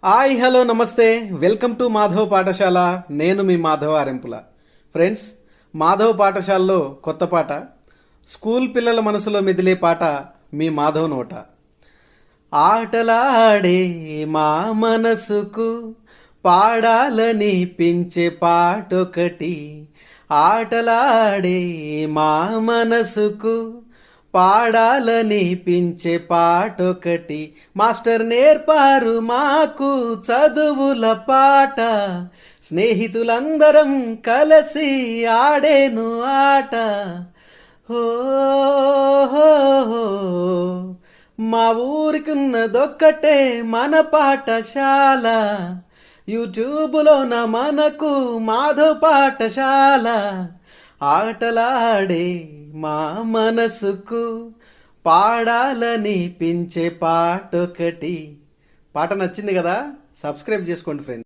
Hi hello నమస్తే, welcome to Madhav పాఠశాల. నేను మీ మాధవ్ ఆరెంపుల. ఫ్రెండ్స్, మాధవ్ పాఠశాలలో కొత్త పాట, స్కూల్ పిల్లల మనసులో మెదిలే పాట మీ మాధవ్ నోట. ఆటలాడే మా మనసుకు పాడాలని పించే పాటొకటి, ఆటలాడే మా మనసుకు పాడాలని పించే పాటొకటి, మాస్టర్ నేర్పారు మాకు చదువుల పాట, స్నేహితులందరం కలిసి ఆడేను ఆట. హో మా ఊరికున్నదొక్కటే మన పాఠశాల, యూట్యూబ్లోన మనకు మాధవ్ పాఠశాల. ఆటలాడే మా మనసుకు పాడాలని పించే పాటొకటి. పాట నచ్చింది కదా? సబ్స్క్రైబ్ చేసుకోండి ఫ్రెండ్స్.